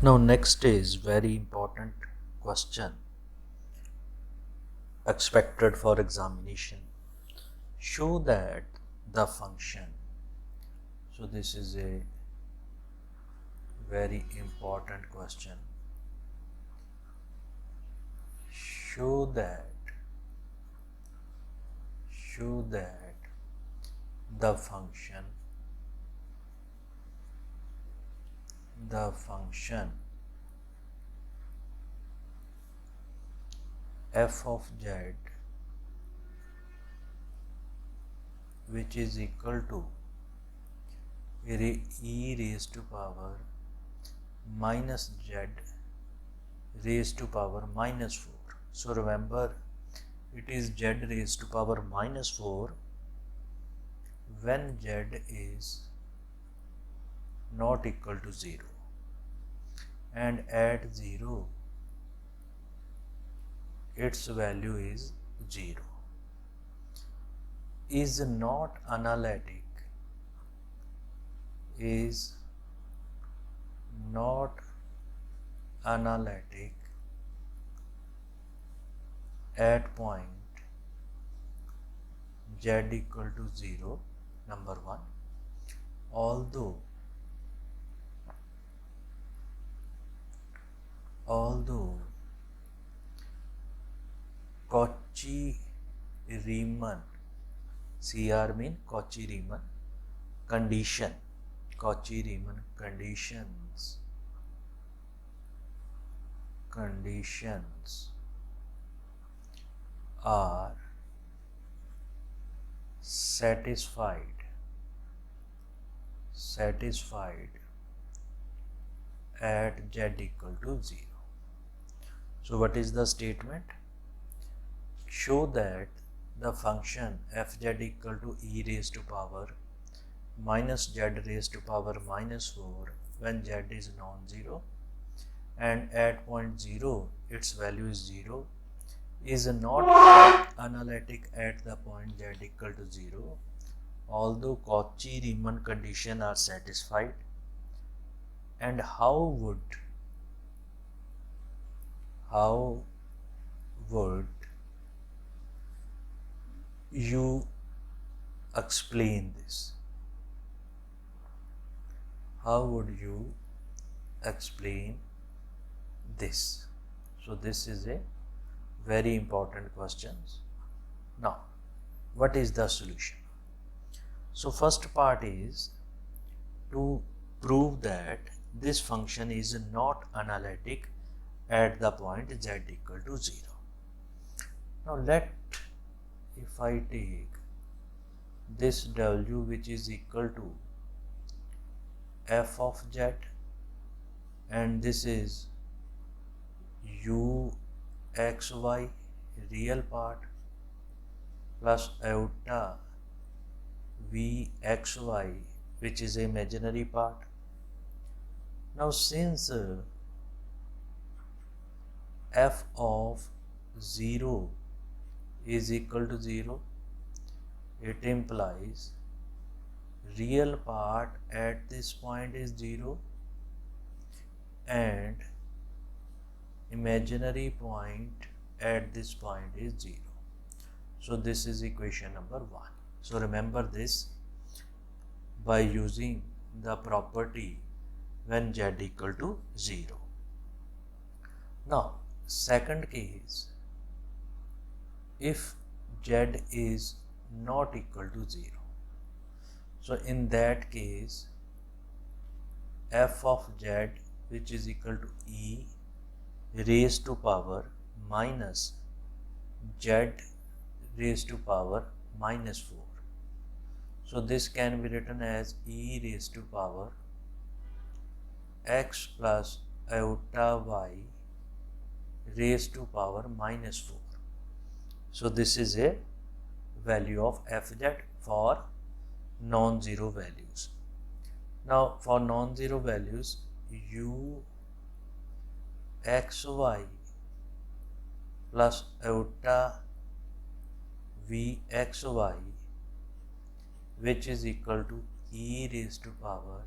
Now next is very important question expected for examination. Show that the function. So this is a very important question. Show that the function f of z, which is equal to e raised to power minus z raised to power minus 4. So remember, it is z raised to power minus 4 when z is not equal to 0, and at 0 its value is 0. Is not analytic at point z equal to 0, number 1. Although Cauchy-Riemann, CR mean Cauchy-Riemann conditions are satisfied at z equal to 0. So what is the statement? Show that the function fz equal to e raised to power minus z raised to power minus 4 when z is non-zero, and at point 0 its value is 0, is not analytic at the point z equal to 0, although Cauchy-Riemann conditions are satisfied. And how would you explain this? How would you explain this? So this is a very important question. Now, what is the solution? So first part is to prove that this function is not analytic at the point z equal to 0. Now if I take this w, which is equal to f of z, and this is u xy real part plus iota v xy, which is imaginary part. Now since f of 0 is equal to 0, it implies real part at this point is 0 and imaginary point at this point is 0. So this is equation number 1. So remember this by using the property when z equal to 0. Now second case, if z is not equal to 0, so in that case f of z, which is equal to e raised to power minus z raised to power minus 4. So this can be written as e raised to power x plus iota y raised to power minus 4. So this is a value of fz for non-zero values. Now for non-zero values, u xy plus iota v xy, which is equal to e raised to power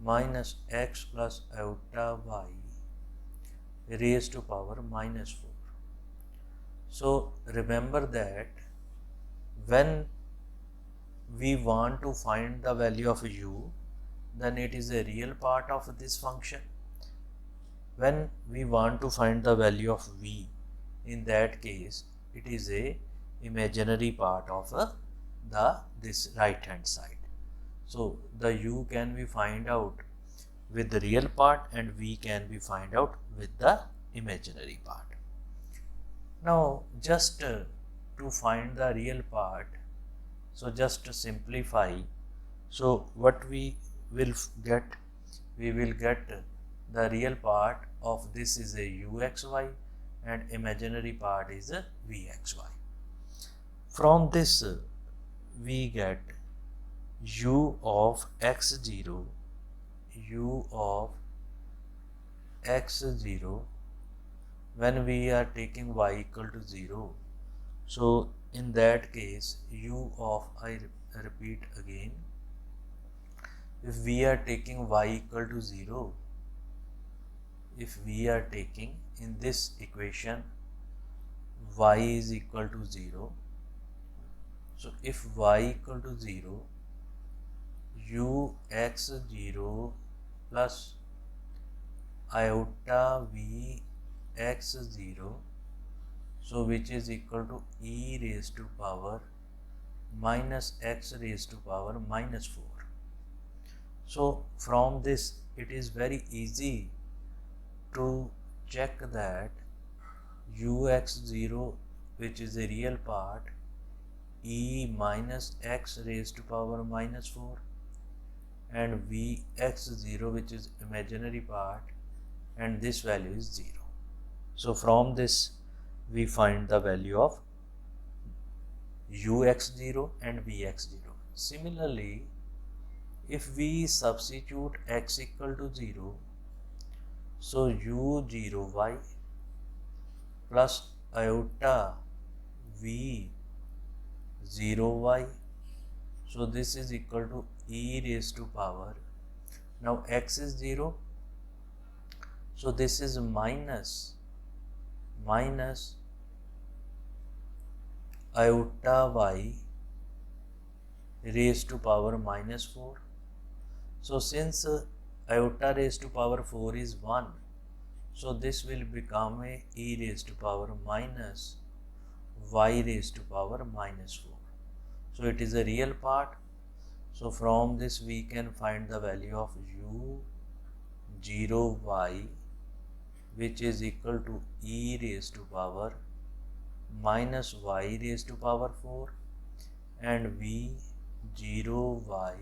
minus x plus iota y raised to power minus 4. So remember that when we want to find the value of u, then it is a real part of this function. When we want to find the value of v, in that case it is a imaginary part of this right hand side. So the u can be find out with the real part and v can be find out with the imaginary part. Now just to find the real part, so just to simplify, so what we will get, we will get the real part of this is a uxy and imaginary part is a vxy. From this we get u of x0, u of x0 when we are taking y equal to 0. So in that case u of, I repeat again, if we are taking y equal to 0, if we are taking in this equation y is equal to 0, so if y equal to 0, u x0 plus iota v x0, so which is equal to e raised to power minus x raised to power minus 4. So from this it is very easy to check that ux0, which is a real part, e minus x raised to power minus 4, and vx0, which is imaginary part, and this value is 0. So from this we find the value of ux0 and vx0. Similarly, if we substitute x equal to 0, so u0y plus iota v0y, so this is equal to e raised to power, now x is 0, so this is minus iota y raised to power minus 4. So since iota raised to power 4 is 1, so this will become a e raised to power minus y raised to power minus 4. So it is a real part. So from this we can find the value of u0y, which is equal to e raised to power minus y raised to power 4, and v0y,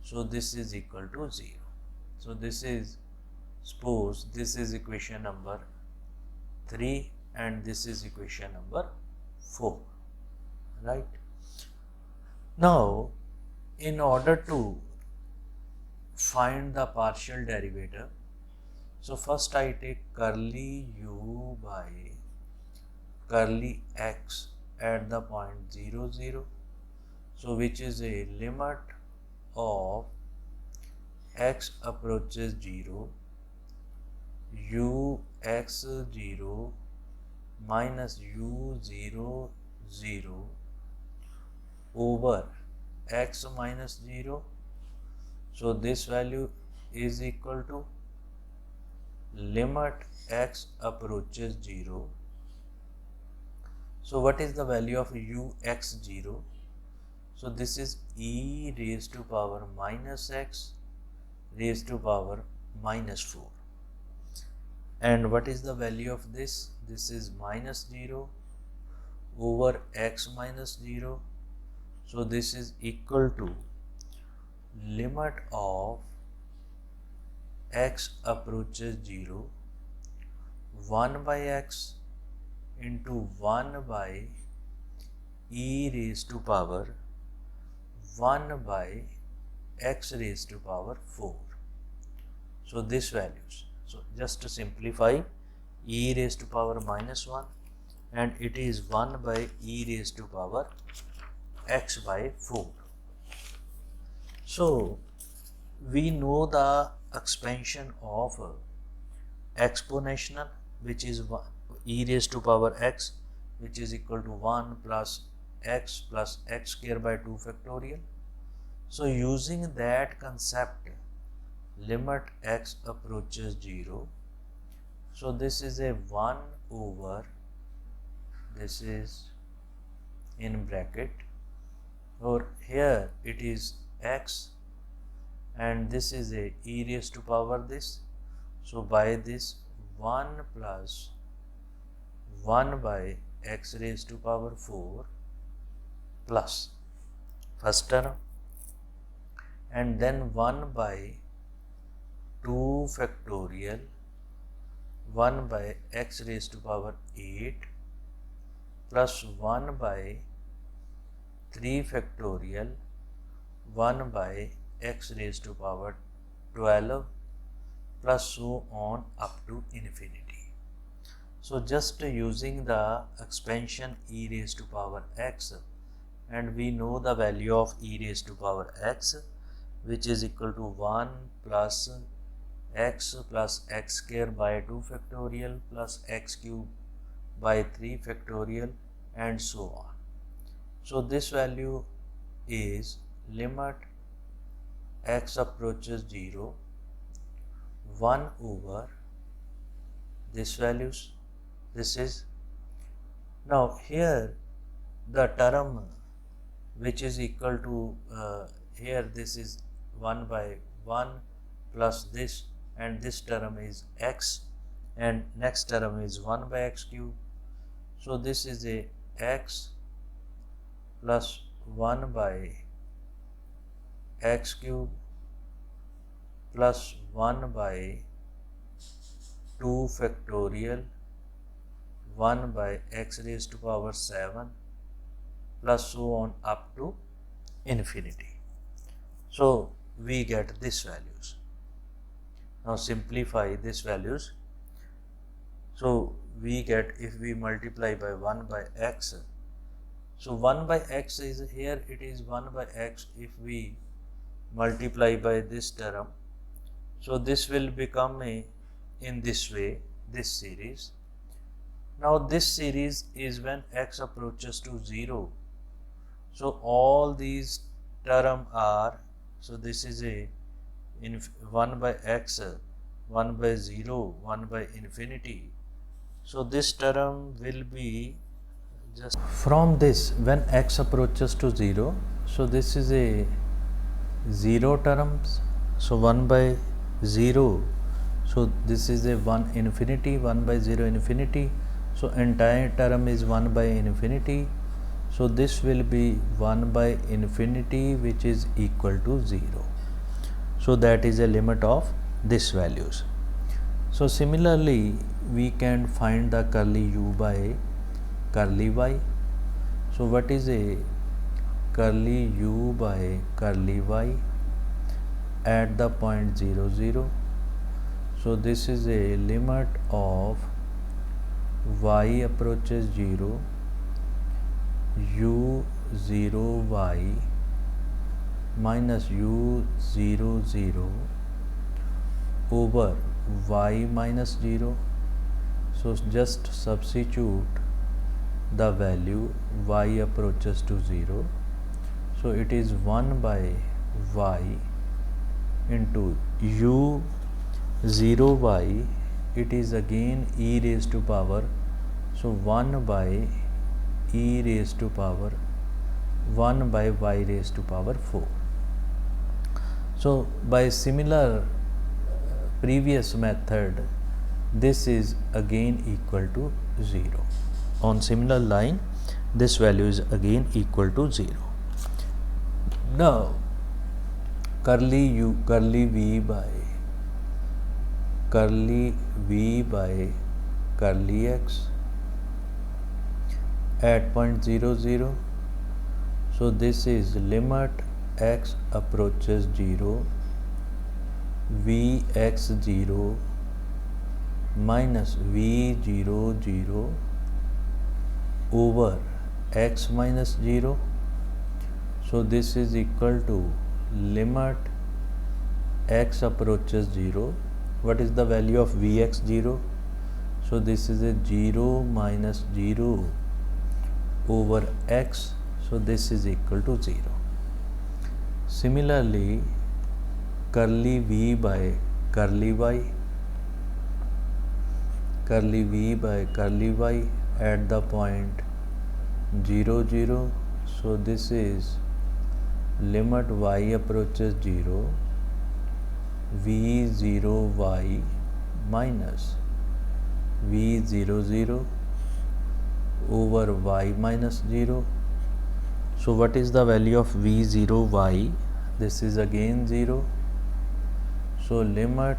so this is equal to 0. So this is, suppose this is equation number 3 and this is equation number 4, right? Now in order to find the partial derivative, so first I take curly u by curly x at the point 0, 0, so which is a limit of x approaches 0, ux0 minus u0, 0 over x minus 0, so this value is equal to limit x approaches 0. So what is the value of ux0? So this is e raised to power minus x raised to power minus 4. And what is the value of this? This is minus 0 over x minus 0. So this is equal to limit of x approaches 0, 1 by x into 1 by e raised to power 1 by x raised to power 4. So this values. So just to simplify, e raised to power minus 1 and it is 1 by e raised to power x by 4. So we know the expansion of exponential, which is e raised to power x, which is equal to 1 plus x square by 2 factorial. So using that concept, limit x approaches 0. So this is a 1 over, this is in bracket, or here it is x, and this is a e raised to power this. So by this 1 plus 1 by x raised to power 4 plus first term, and then 1 by 2 factorial 1 by x raised to power 8 plus 1 by 3 factorial 1 by x raised to power 12 plus so on up to infinity. So just using the expansion e raised to power x, and we know the value of e raised to power x, which is equal to 1 plus x square by 2 factorial plus x cube by 3 factorial and so on. So this value is limit x approaches 0, 1 over this values. This is, now here the term which is equal to here this is 1 by 1 plus this, and this term is x, and next term is 1 by x cube. So this is a x plus 1 by x cube plus 1 by 2 factorial 1 by x raised to power 7 plus so on up to infinity. So we get these values. Now simplify these values. So we get, if we multiply by 1 by x, so 1 by x is here, it is 1 by x. If we multiply by this term, so this will become a, in this way, this series. Now this series is when x approaches to 0. So all these term are, so this is a 1 by x, 1 by 0, 1 by infinity. So this term will be just from this, when x approaches to 0. So this is a 0 terms, so 1 by 0. So this is a 1 infinity, 1 by 0 infinity. So entire term is 1 by infinity. So this will be 1 by infinity, which is equal to 0. So that is a limit of these values. So similarly, we can find the curly u by curly y. So what is a curly u by curly y at the point 0, 0? So this is a limit of y approaches 0, u 0 y minus u 0 0 over y minus 0. So just substitute the value y approaches to 0. So it is 1 by y into u 0 y, it is again e raised to power, so 1 by e raised to power 1 by y raised to power 4. So by similar previous method, this is again equal to 0. On similar line, this value is again equal to 0. Now curly u, curly v by curly x at point 0, 0. So this is limit x approaches 0, vx0 minus v0, 0 over x minus 0. So this is equal to limit x approaches 0, what is the value of Vx 0? So this is a 0 minus 0 over x, so this is equal to 0. Similarly, curly v by curly y, curly v by curly y at the point 0 0, so this is limit y approaches 0 v0y minus v00 over y minus 0. So what is the value of v0y? This is again 0. So limit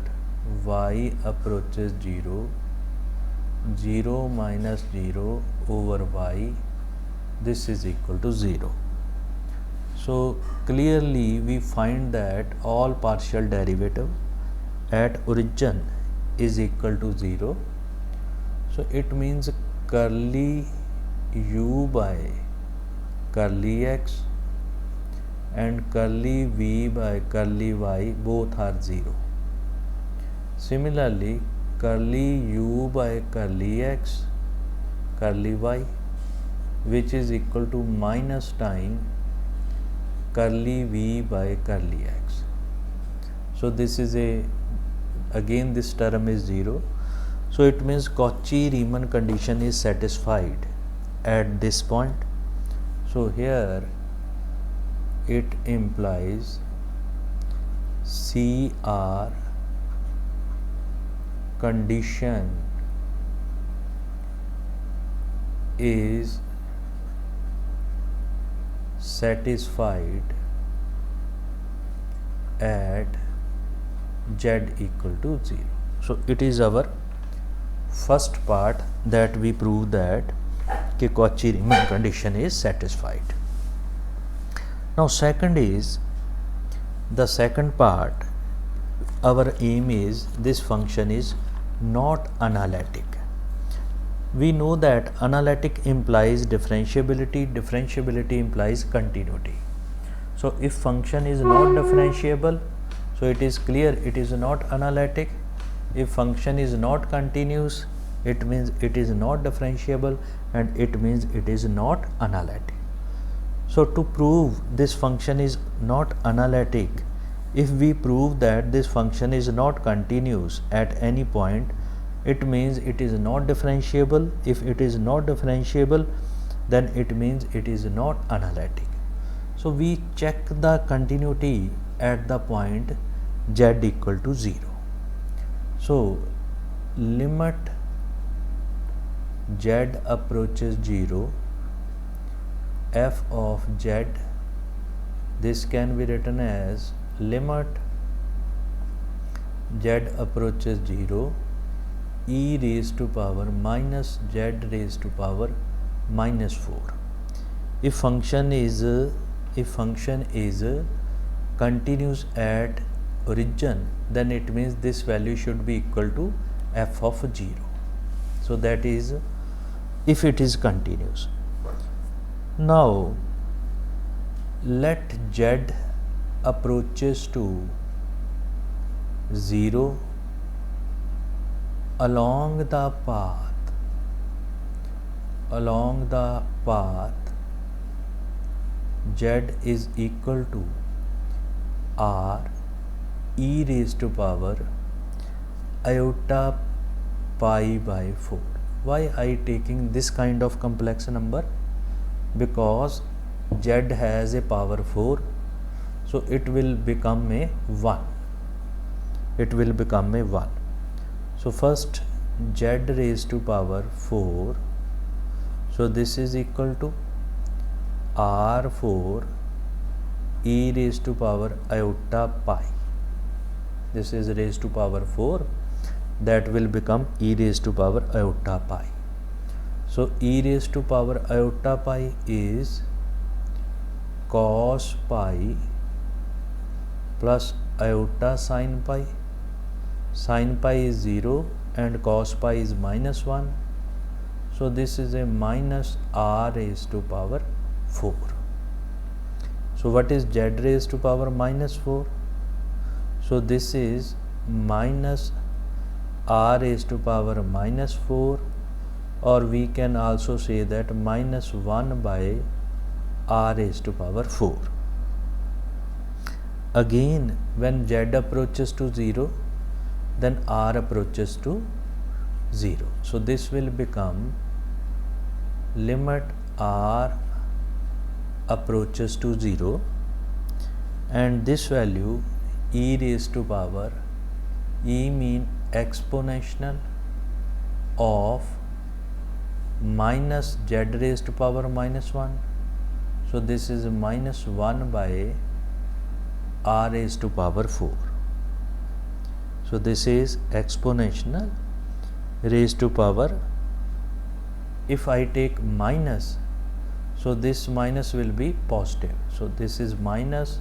y approaches 0, 0 minus 0 over y, this is equal to 0. So clearly we find that all partial derivative at origin is equal to 0. So it means curly u by curly x and curly v by curly y both are 0. Similarly, curly u by curly x, curly y, which is equal to minus time curly v by curly x. So this is again this term is 0. So it means Cauchy-Riemann condition is satisfied at this point. So here it implies CR condition is satisfied at z equal to 0. So it is our first part that we prove that Cauchy-Riemann condition is satisfied. Now second is the second part. Our aim is this function is not analytic. We know that analytic implies differentiability, differentiability implies continuity. So if function is not differentiable, so it is clear it is not analytic. If function is not continuous, it means it is not differentiable, and it means it is not analytic. So to prove this function is not analytic, if we prove that this function is not continuous at any point, it means it is not differentiable. If it is not differentiable, then it means it is not analytic. So we check the continuity at the point z equal to 0. So limit z approaches 0, f of z, this can be written as limit z approaches 0 e raised to power minus z raised to power minus 4. If function is continuous at origin, then it means this value should be equal to f of 0. So that is if it is continuous. Now let z approaches to 0 along the path z is equal to r e raised to power iota pi by 4. Why I taking this kind of complex number? Because z has a power 4, so it will become a 1. It will become a 1. So first z raised to power 4, so this is equal to r4 e raised to power iota pi. This is raised to power 4, that will become e raised to power iota pi. So e raised to power iota pi is cos pi plus iota sin pi. Sin pi is 0 and cos pi is minus 1. So this is a minus r raised to power 4. So what is z raised to power minus 4? So this is minus r raised to power minus 4, or we can also say that minus 1 by r raised to power 4. Again, when z approaches to 0, then r approaches to 0. So this will become limit r approaches to 0, and this value e raised to power, e mean exponential of minus z raised to power minus 1. So this is minus 1 by r raised to power 4. So this is exponential raised to power. If I take minus, so this minus will be positive. So this is minus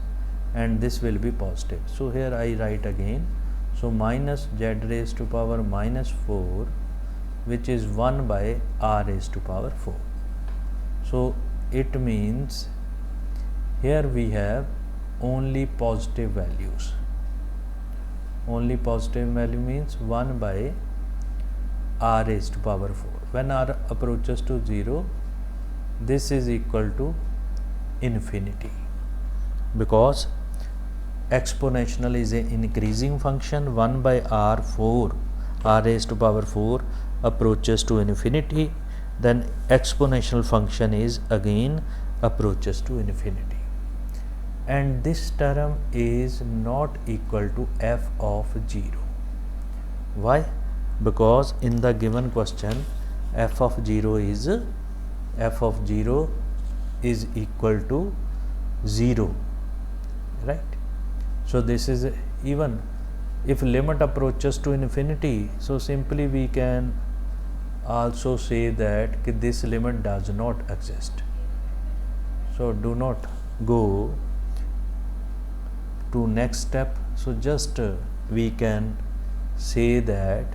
and this will be positive. So here I write again. So minus z raised to power minus 4, which is 1 by r raised to power 4. So it means here we have only positive values. Only positive value means 1 by r raised to power 4. When r approaches to 0, this is equal to infinity, because exponential is an increasing function. 1 by r4, r raised to power 4 approaches to infinity, then exponential function is again approaches to infinity, and this term is not equal to f of 0. Why? Because in the given question f of 0 is equal to 0, right? So this is, even if limit approaches to infinity, so simply we can also say that this limit does not exist. So do not go to next step. So just we can say that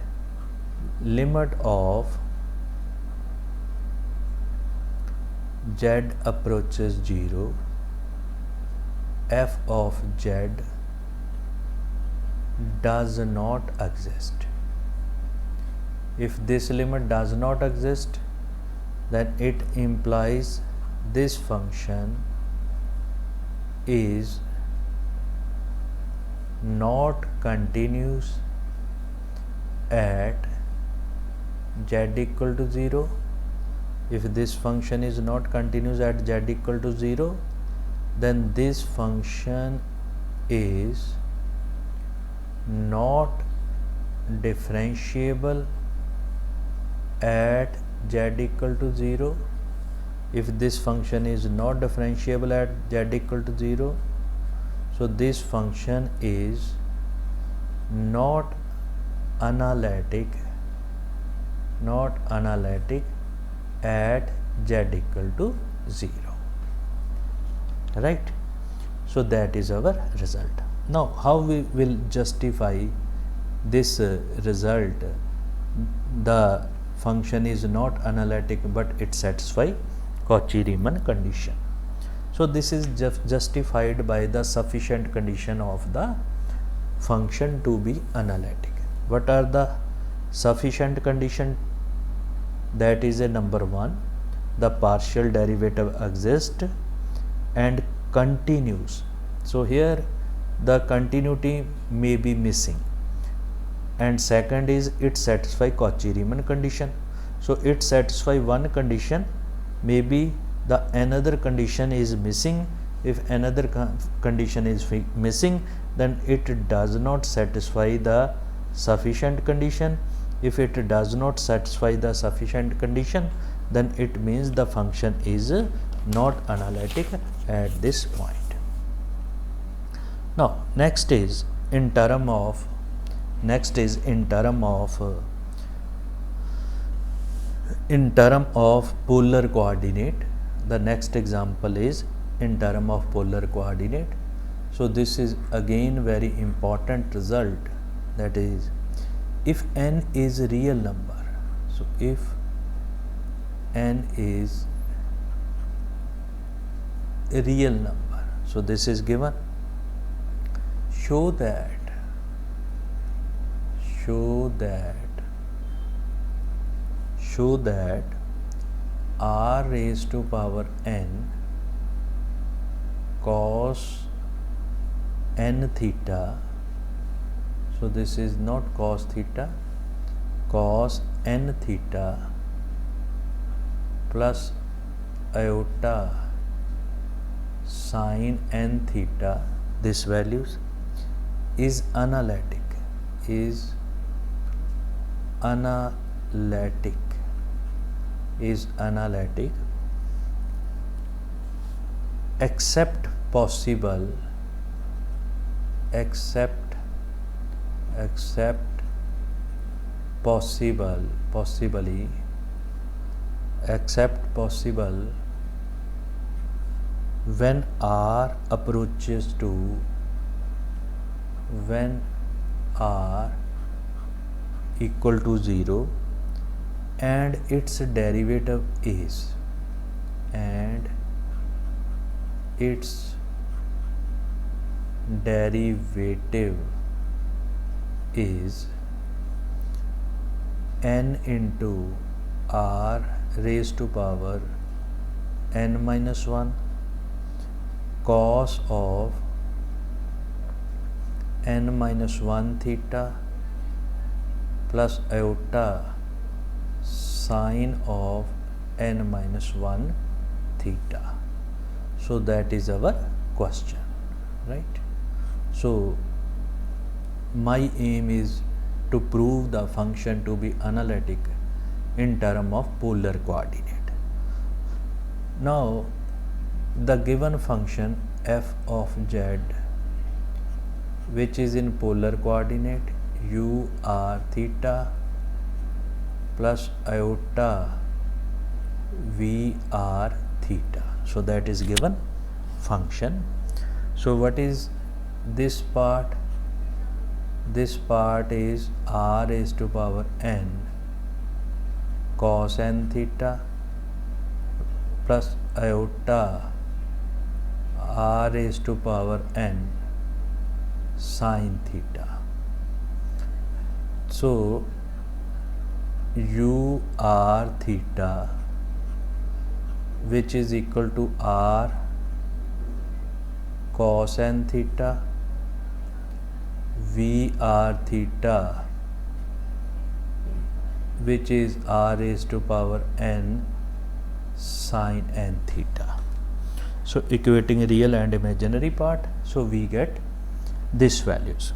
limit of z approaches 0, f of z does not exist. If this limit does not exist, then it implies this function is not continuous at z equal to 0. If this function is not continuous at z equal to 0, then this function is not differentiable at z equal to 0. If this function is not differentiable at z equal to 0, so this function is not analytic at z equal to 0, right? So that is our result. Now how we will justify this result? The function is not analytic but it satisfies Cauchy-Riemann condition. So this is justified by the sufficient condition of the function to be analytic. What are the sufficient condition? That is a number 1, the partial derivative exists and continues. So here the continuity may be missing, and second is it satisfies Cauchy-Riemann condition. So it satisfies one condition, maybe the another condition is missing. If another condition is missing, then it does not satisfy the sufficient condition. If it does not satisfy the sufficient condition, then it means the function is not analytic at this point. Now next is in term of polar coordinate. The next example is in term of polar coordinate. So this is again very important result, that is, if n is a real number, so if n is a real number, so this is given, show that show that r raised to power n cos n theta, so this is not cos theta, cos n theta plus iota sin n theta, this values is analytic except possibly when r approaches to r equal to 0 and its derivative is n into r raised to power n minus 1 cos of n minus 1 theta plus iota sine of n minus 1 theta. So that is our question, right? So my aim is to prove the function to be analytic in term of polar coordinate. Now the given function f of z, which is in polar coordinate u r theta plus iota v r theta, so that is given function. So what is this part? This part is r raised to power n cos n theta plus iota r raised to power n sin theta. So u r theta, which is equal to r cos n theta, v r theta, which is r raised to power n sin n theta. So equating real and imaginary part, so we get these values.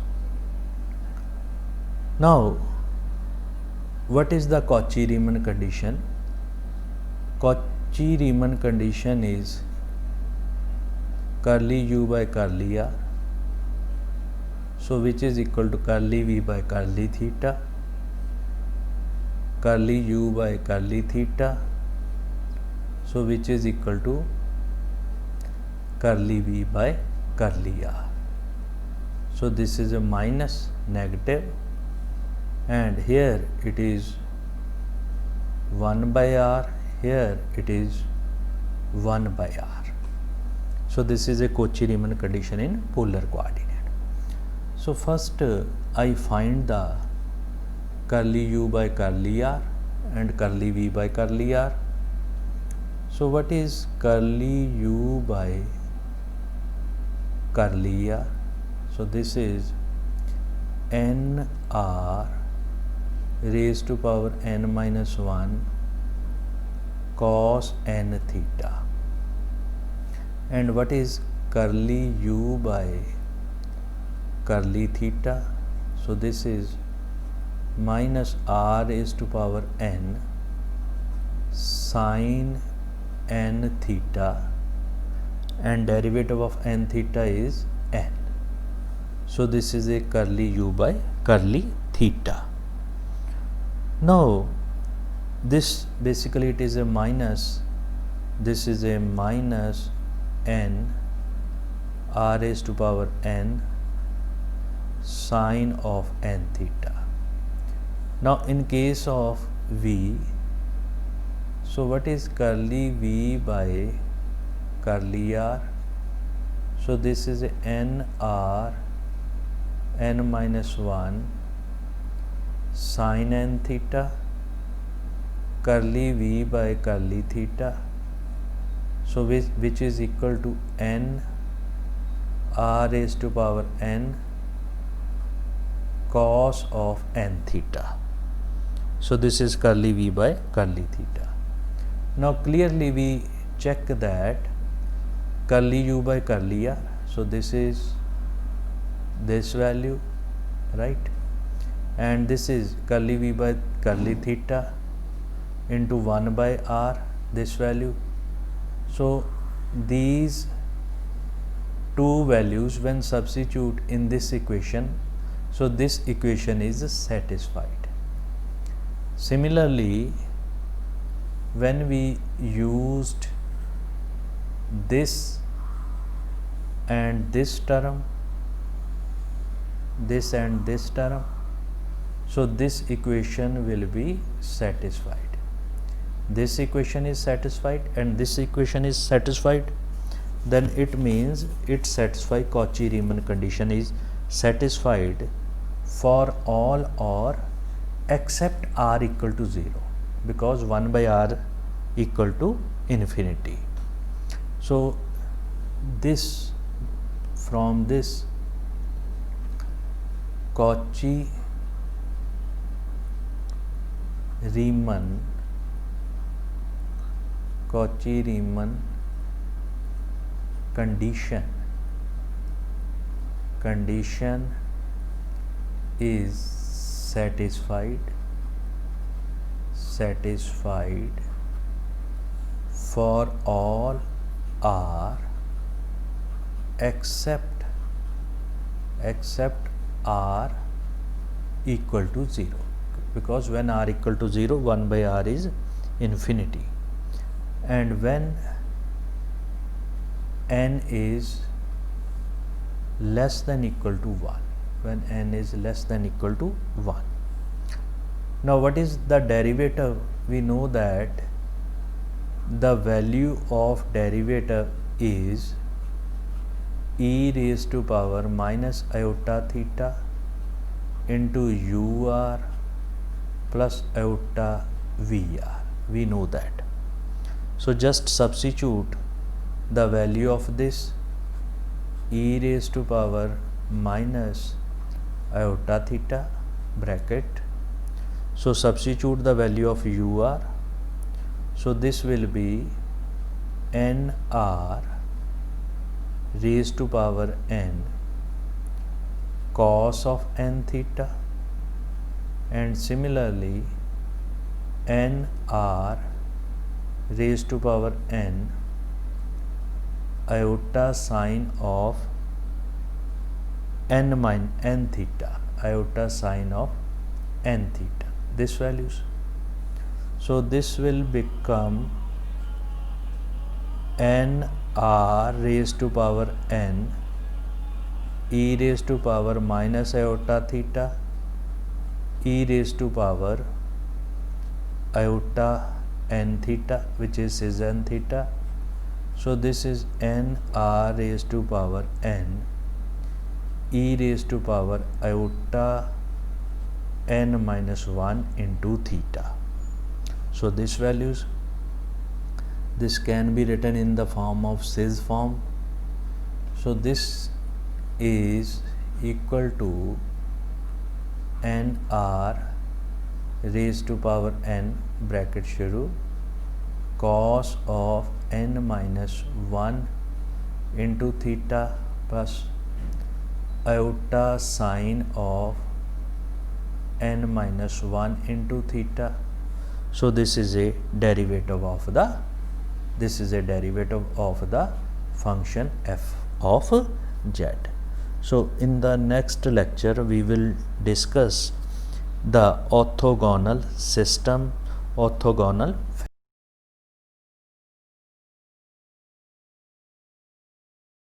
Now what is the Cauchy-Riemann condition? Cauchy-Riemann condition is curly u by curly r, so which is equal to curly v by curly theta, curly u by curly theta, so which is equal to curly v by curly r. So this is a minus negative, and here it is 1 by r, here it is 1 by r. So this is a Cauchy-Riemann condition in polar coordinate. So first I find the curly u by curly r and curly v by curly r. So what is curly u by curly r? So this is n r raised to power n minus 1 cos n theta. And what is curly u by curly theta? So this is minus r raised to power n sin n theta, and derivative of n theta is n. So this is a curly u by curly theta. Now this basically it is a minus, this is a minus n r raised to power n sine of n theta. Now in case of v, so what is curly v by curly r? So this is n r n minus 1 sin n theta curly v by curly theta, so which is equal to n r raised to power n cos of n theta. So this is curly v by curly theta. Now clearly we check that curly u by curly r, so this is this value, right, and this is curly v by curly theta into 1 by r, this value. So these two values when substitute in this equation, so this equation is satisfied. Similarly, when we used this and this term, this and this term, so this equation will be satisfied. This equation is satisfied and this equation is satisfied, then it means it satisfies Cauchy-Riemann condition is satisfied for all or except r equal to 0, because 1 by r equal to infinity. So this, from this Cauchy-Riemann condition is satisfied for all r except r equal to 0, because when r equal to 0, 1 by r is infinity, and when n is less than equal to 1, when n is less than equal to 1. Now what is the derivative? We know that the value of derivative is e raised to power minus iota theta into ur plus iota vr. We know that. So just substitute the value of this e raised to power minus iota theta bracket. So substitute the value of ur. So this will be nr raised to power n cos of n theta, and similarly nr raised to power n iota sine of n minus n theta, iota sine of n theta, this values. So this will become n r raised to power n e raised to power minus iota theta e raised to power iota n theta, which is n theta. So this is n r raised to power n e raised to power iota n minus 1 into theta. So this values, this can be written in the form of cis form. So this is equal to n r raised to power n bracket shuru cos of n minus 1 into theta plus iota sine of n minus 1 into theta. So this is a derivative of the function f of z. So in the next lecture we will discuss the orthogonal system, orthogonal